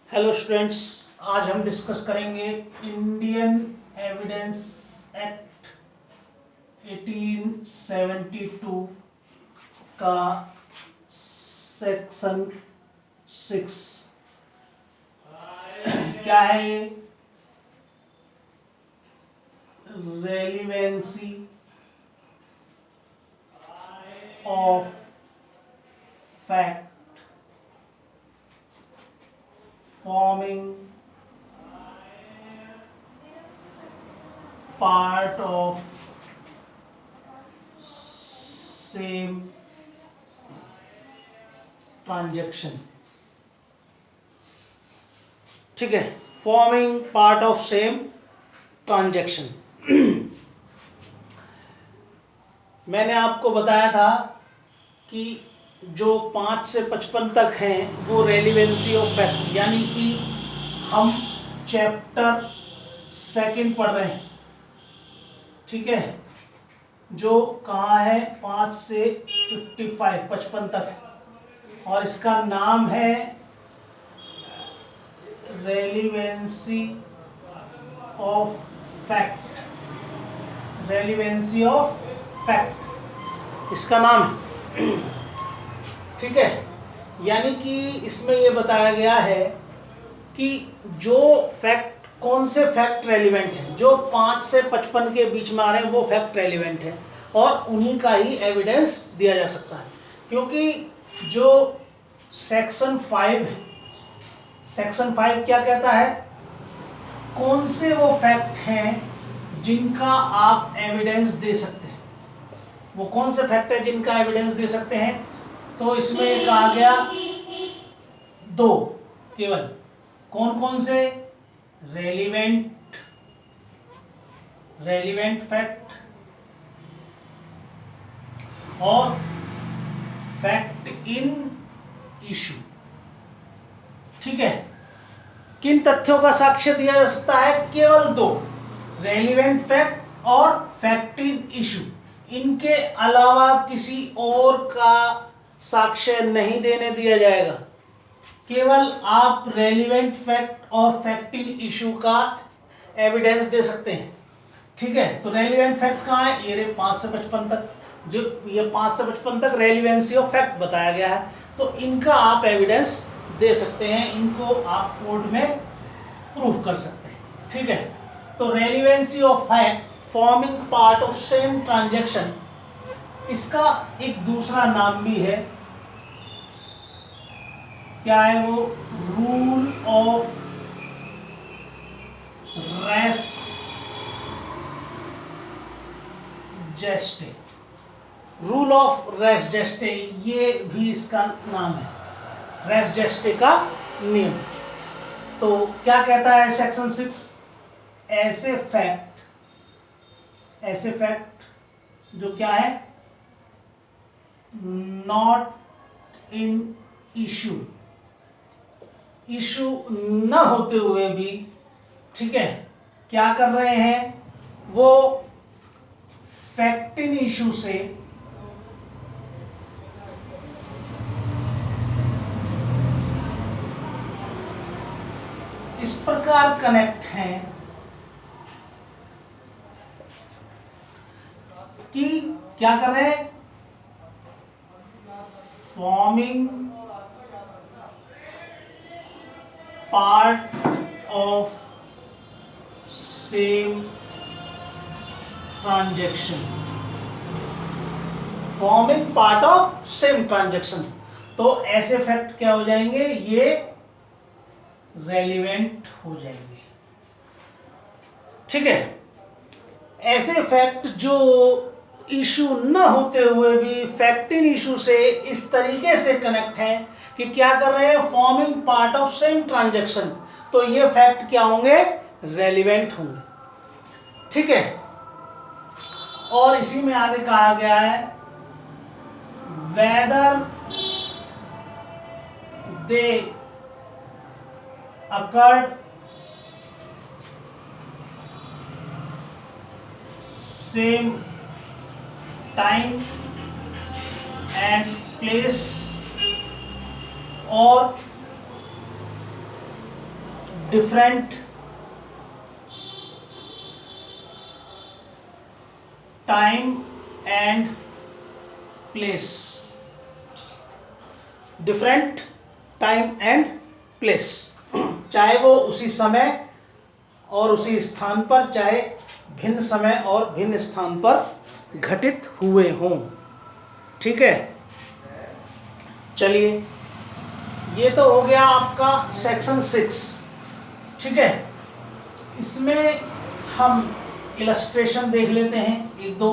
Hello students, आज हम discuss करेंगे इंडियन एविडेंस एक्ट 1872 का सेक्शन 6। क्या है ये? Relevancy of fact forming part of same transaction। ठीक है, forming part of same transaction. मैंने आपको बताया था कि जो 5 से 55 तक हैं वो रेलिवेंसी ऑफ फैक्ट, यानी कि हम चैप्टर 2 पढ़ रहे हैं। ठीक है, जो कहाँ है 5 से 55 तक है, और इसका नाम है relevancy of fact. Relevancy of fact इसका नाम है। ठीक है, यानी कि इसमें यह बताया गया है कि जो फैक्ट, कौन से फैक्ट रेलिवेंट हैं, जो 5 से 55 के बीच में आ रहे हैं वो फैक्ट रेलिवेंट है, और उन्हीं का ही एविडेंस दिया जा सकता है। क्योंकि जो सेक्शन 5 है, सेक्शन 5 क्या कहता है? कौन से वो फैक्ट हैं जिनका आप एविडेंस दे सकते हैं। वो कौन से फैक्ट है जिनका एविडेंस दे सकते हैं? तो इसमें कहा गया 2 केवल। कौन कौन से? रेलिवेंट फैक्ट और फैक्ट इन इशू। ठीक है, किन तथ्यों का साक्ष्य दिया जा सकता है? केवल 2, रेलिवेंट फैक्ट और फैक्ट इन इशू। इनके अलावा किसी और का साक्ष्य नहीं देने दिया जाएगा। केवल आप रेलिवेंट फैक्ट और फैक्ट इन इशू का एविडेंस दे सकते हैं। ठीक है, तो रेलिवेंट फैक्ट कहाँ है? ये 5 से 55 तक, जो ये 5 से 55 तक रेलिवेंसी ऑफ फैक्ट बताया गया है, तो इनका आप एविडेंस दे सकते हैं, इनको आप कोर्ट में प्रूफ कर सकते हैं। ठीक है, तो relevancy of fact forming part of same transaction, इसका एक दूसरा नाम भी है। क्या है वो? Rule of res gestae. Rule of res gestae, ये भी इसका नाम है, रेस जेस्टे का नियम। तो क्या कहता है सेक्शन 6? ऐसे फैक्ट जो क्या है, नॉट इन इशू न होते हुए भी, ठीक है, क्या कर रहे हैं वो? फैक्ट इन इशू से इस प्रकार कनेक्ट हैं कि क्या कर रहे हैं? Forming part of same transaction. Forming part of same transaction, तो ऐसे फैक्ट क्या हो जाएंगे? ये रेलिवेंट हो जाएंगे। ठीक है, ऐसे फैक्ट जो इशू न होते हुए भी फैक्ट इन इशू से इस तरीके से कनेक्ट हैं कि क्या कर रहे हैं? Forming part of same transaction, तो ये फैक्ट क्या होंगे? रेलिवेंट होंगे। ठीक है, और इसी में आगे कहा गया है whether they occurred same time and place, और different time and place, different time and place, चाहे वो उसी समय और उसी स्थान पर, चाहे भिन्न समय और भिन्न स्थान पर घटित हुए हों। ठीक है, चलिए ये तो हो गया आपका सेक्शन 6। ठीक है, इसमें हम इलस्ट्रेशन देख लेते हैं एक दो।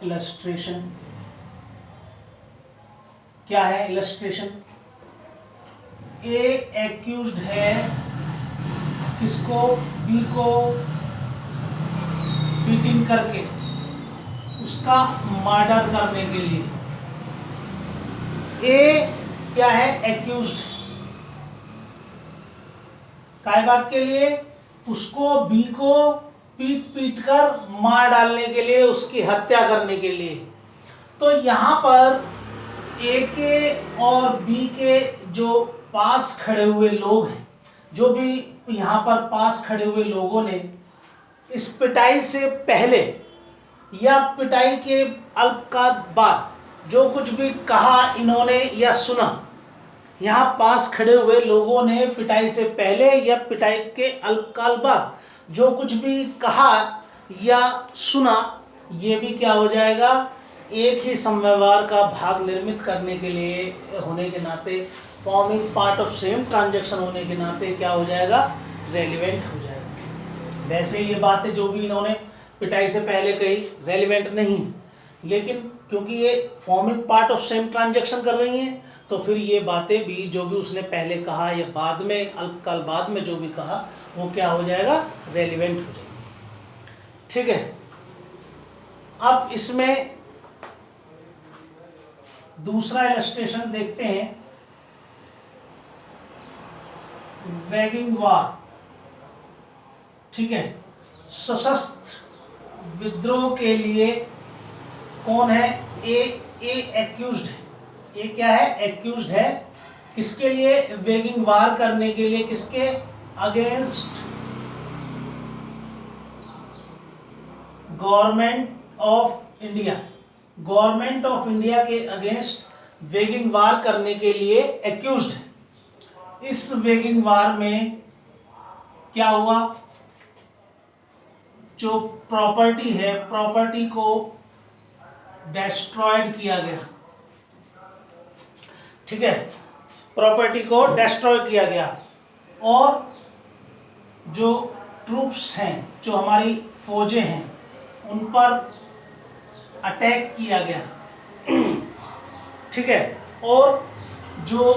इलस्ट्रेशन क्या है? इलस्ट्रेशन, ए एक्यूज्ड है किसको? बी को बीटिंग करके उसका मर्डर करने के लिए। ए क्या है? एक्यूज्ड, काय बात के लिए? उसको बी को पीट पीट कर मार डालने के लिए, उसकी हत्या करने के लिए। तो यहां पर ए के और बी के जो पास खड़े हुए लोग हैं, जो भी यहां पर पास खड़े हुए लोगों ने इस पिटाई से पहले या पिटाई के अल्पकाल बाद जो कुछ भी कहा इन्होंने या सुना, यहाँ पास खड़े हुए लोगों ने पिटाई से पहले या पिटाई के अल्पकाल बाद जो कुछ भी कहा या सुना, ये भी क्या हो जाएगा? एक ही समव्यवहार का भाग निर्मित करने के लिए होने के नाते, forming part of same transaction होने के नाते क्या हो जाएगा? रेलिवेंट हो जाएगा। वैसे ये बातें जो भी इन्होंने पिटाई से पहले कही रेलिवेंट नहीं, लेकिन क्योंकि ये forming part of same transaction कर रही हैं, तो फिर ये बातें भी जो भी उसने पहले कहा या बाद में अल्पकाल बाद में जो भी कहा, वो क्या हो जाएगा? रेलिवेंट हो जाएगा। ठीक है, अब इसमें दूसरा इलस्ट्रेशन देखते हैं, वैगिंग वार। ठीक है, सशस्त्र विद्रोह के लिए कौन है? ए एक्यूज्ड है। ए क्या है? एक्यूज्ड है। किसके लिए? वेगिंग वार करने के लिए। किसके against? Government of India. Government of India के अगेंस्ट वेगिंग वार करने के लिए एक्यूज्ड है। इस वेगिंग वार में क्या हुआ? जो प्रॉपर्टी है, प्रॉपर्टी को डिस्ट्रॉयड किया गया। ठीक है, प्रॉपर्टी को डिस्ट्रॉय किया गया, और जो ट्रूप्स हैं, जो हमारी फौजें हैं, उन पर अटैक किया गया। ठीक है, और जो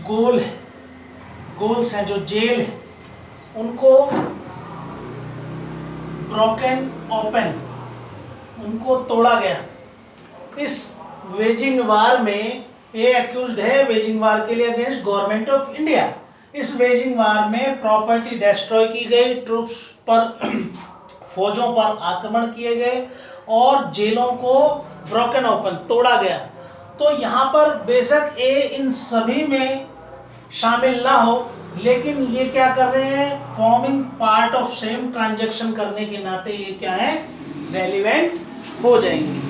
गोल्स हैं, जो जेल है, उनको ब्रोकन ओपन, उनको तोड़ा गया। इस वेजिंग वार में ये एक्यूज्ड है वेजिंग वार के लिए अगेंस्ट गवर्नमेंट ऑफ इंडिया। इस वेजिंग वार में प्रॉपर्टी डिस्ट्रॉय की गई, ट्रूप्स पर फौजों पर आक्रमण किए गए, और जेलों को ब्रोकन ओपन, तोड़ा गया। तो यहाँ पर बेशक ए इन सभी में शामिल ना हो, लेकिन ये क्या कर रहे हैं? Forming part of same transaction करने के नाते ये क्या है? रेलिवेंट हो जाएंगे।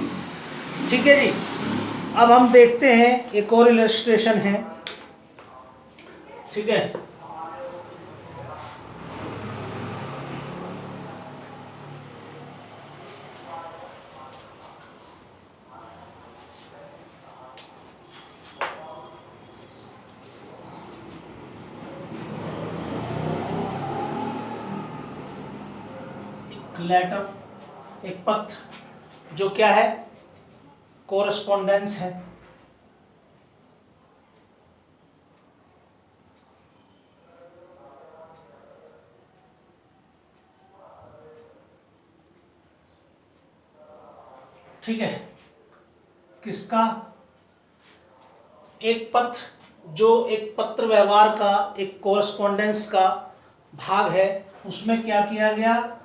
ठीक है जी, अब हम देखते हैं एक और इलस्ट्रेशन है। ठीक है, लेटर, एक पत्र, जो क्या है? कोरेस्पोंडेंस है। ठीक है, किसका? एक पत्र, जो एक पत्र व्यवहार का, एक कोरेस्पोंडेंस का भाग है, उसमें क्या किया गया?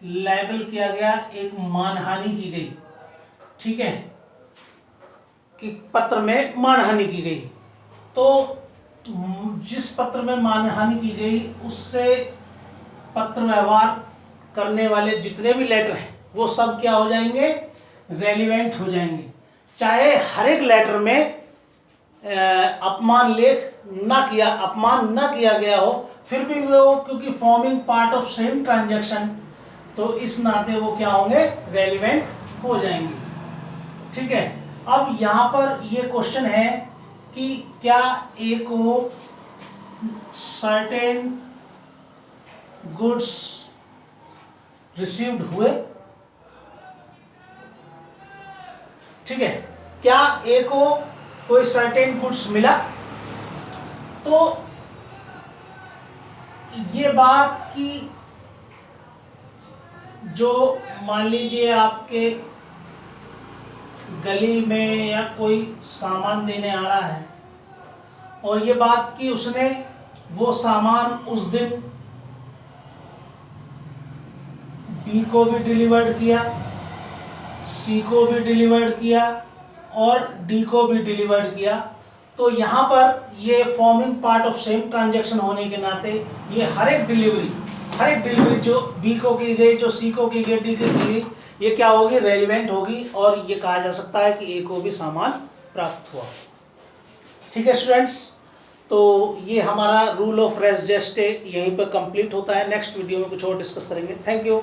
लेबल किया गया, एक मानहानि की गई। ठीक है, कि पत्र में मानहानि की गई, तो जिस पत्र में मानहानि की गई उससे पत्र व्यवहार करने वाले जितने भी लेटर हैं वो सब क्या हो जाएंगे, रेलिवेंट हो जाएंगे। चाहे हर एक लेटर में अपमान न किया गया हो, फिर भी वो क्योंकि forming part of same transaction, तो इस नाते वो क्या होंगे, रेलिवेंट हो जाएंगे। ठीक है। अब यहां पर ये क्वेश्चन है कि क्या ए को सर्टेन गुड्स रिसीव्ड हुए। ठीक है, क्या ए को कोई सर्टेन गुड्स मिला। तो ये बात कि जो मान लीजिए आपके गली में या कोई सामान देने आ रहा है और ये बात कि उसने वो सामान उस दिन बी को भी डिलीवर्ड किया, सी को भी डिलीवर्ड किया और डी को भी डिलीवर्ड किया, तो यहाँ पर ये forming part of same transaction होने के नाते ये हर एक डिलीवरी जो बी को की गई, जो सी को की गई, डी को की गई, ये क्या होगी, रेलिवेंट होगी और ये कहा जा सकता है कि ए को भी सामान प्राप्त हुआ। ठीक है स्टूडेंट्स, तो ये हमारा रूल ऑफ रेस जेस्टे यहीं पर कंप्लीट होता है। नेक्स्ट वीडियो में कुछ और डिस्कस करेंगे। Thank you.